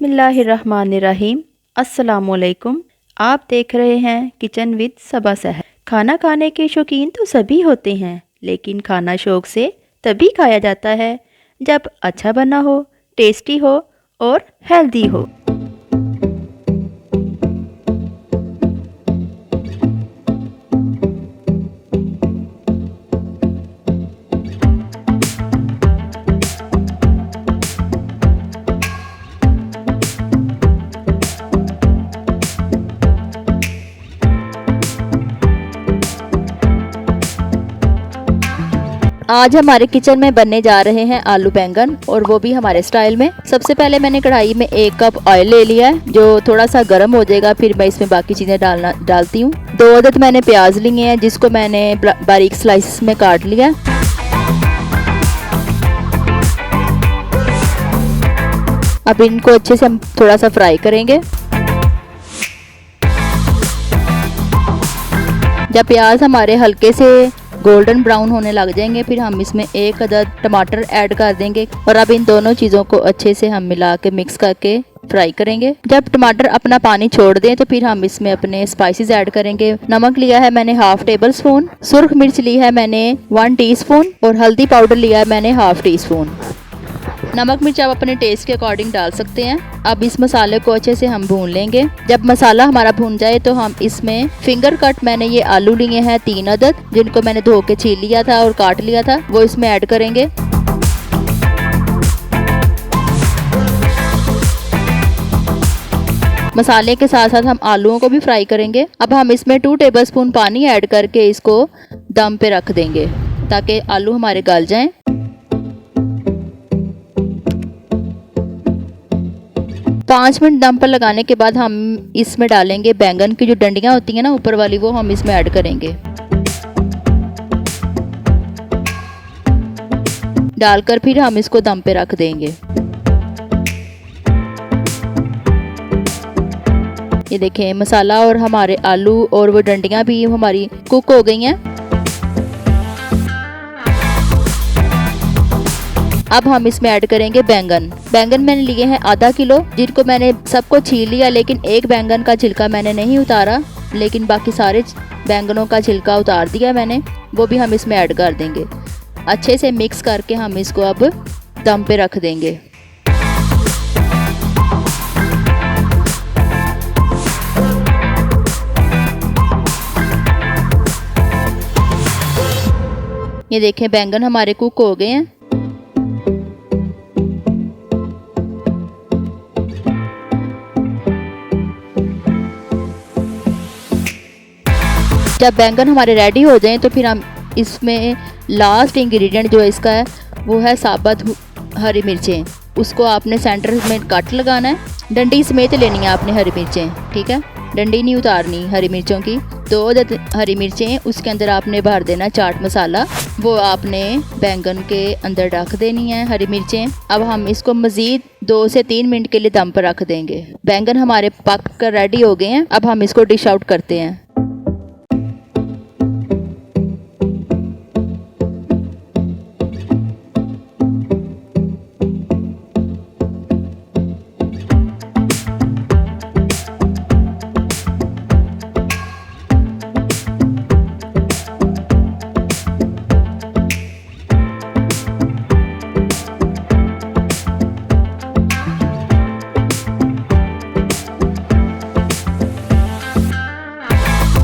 बिस्मिल्लाहिर्रहमानिर्रहीम। अस्सलामुअलैकुम। आप देख रहे हैं किचन विद सबा सहर। खाना खाने के शौकीन तो सभी होते हैं, लेकिन खाना शौक से तभी खाया जाता है जब अच्छा बना हो, टेस्टी हो और हेल्दी हो। आज हमारे किचन में बनने जा रहे हैं आलू बैंगन, और वो भी हमारे स्टाइल में। सबसे पहले मैंने कढ़ाई में 1 कप ऑयल ले लिया है, जो थोड़ा सा गर्म हो जाएगा फिर मैं इसमें बाकी चीज़ें डालती हूँ। 2 अदद मैंने प्याज लिए हैं, जिसको मैंने बारीक स्लाइस में काट लिया। अब इनको अच्छे से हम थोड़ा सा फ्राई करेंगे। जब प्याज हमारे हल्के से गोल्डन ब्राउन होने लग जाएंगे, फिर हम इसमें 1 अदद टमाटर ऐड कर देंगे, और अब इन दोनों चीज़ों को अच्छे से हम मिला के मिक्स करके फ्राई करेंगे। जब टमाटर अपना पानी छोड़ दें तो फिर हम इसमें अपने स्पाइसेस ऐड करेंगे। नमक लिया है मैंने 1/2 टेबल स्पून, सुर्ख मिर्च ली है मैंने 1 टीस्पून, और हल्दी पाउडर लिया है मैंने 1/2 टीस्पून। नमक मिर्च आप अपने टेस्ट के अकॉर्डिंग डाल सकते हैं। अब इस मसाले को अच्छे से हम भून लेंगे। जब मसाला हमारा भून जाए तो हम इसमें फिंगर कट मैंने ये आलू लिए हैं 3 अदद, जिनको मैंने धो के छील लिया था और काट लिया था, वो इसमें ऐड करेंगे। मसाले के साथ साथ हम आलूओं को भी फ्राई करेंगे। अब हम इसमें 2 टेबलस्पून पानी ऐड करके इसको दम पे रख देंगे ताकि आलू हमारे गल जाएं। 5 मिनट दम पर लगाने के बाद हम इसमें डालेंगे बैंगन की जो डंडियां होती हैं ना ऊपर वाली, वो हम इसमें ऐड करेंगे। डालकर फिर हम इसको दम पे रख देंगे। ये देखें मसाला और हमारे आलू और वो डंडियां भी हमारी कुक हो गई हैं। अब हम इसमें ऐड करेंगे बैंगन। बैंगन मैंने लिए हैं आधा किलो, जिनको मैंने सबको छील लिया, लेकिन एक बैंगन का छिलका मैंने नहीं उतारा, लेकिन बाकी सारे बैंगनों का छिलका उतार दिया मैंने, वो भी हम इसमें ऐड कर देंगे। अच्छे से मिक्स करके हम इसको अब दम पे रख देंगे। ये देखें बैंगन हमारे कुक हो गए हैं। जब बैंगन हमारे रेडी हो जाएं तो फिर हम इसमें लास्ट इंग्रेडिएंट जो इसका है वो है साबुत हरी मिर्चें। उसको आपने सेंटर में कट लगाना है, डंडी समेत लेनी है आपने हरी मिर्चें, ठीक है, डंडी नहीं उतारनी हरी मिर्चों की। 2 अदद हरी मिर्चें, उसके अंदर आपने भर देना चाट मसाला, वो आपने बैंगन के अंदर रख देनी है हरी मिर्चें। अब हम इसको मज़ीद 2 से 3 मिनट के लिए दम पर रख देंगे। बैंगन हमारे पक कर रेडी हो गए हैं। अब हम इसको डिश आउट करते हैं।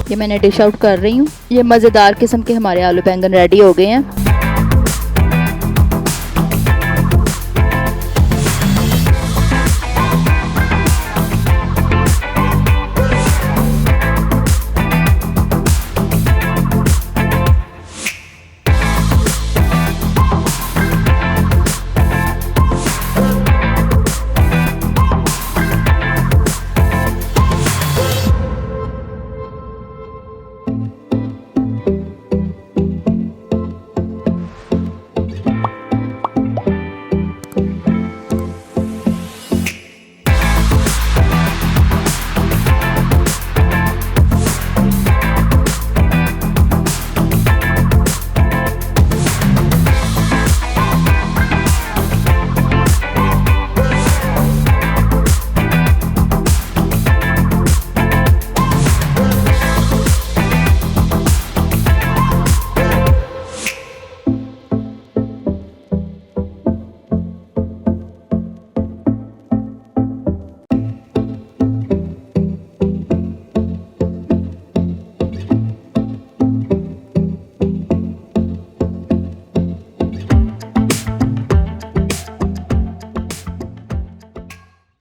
ये मैंने डिश आउट कर रही हूँ। ये मज़ेदार किस्म के हमारे आलू बैंगन रेडी हो गए हैं।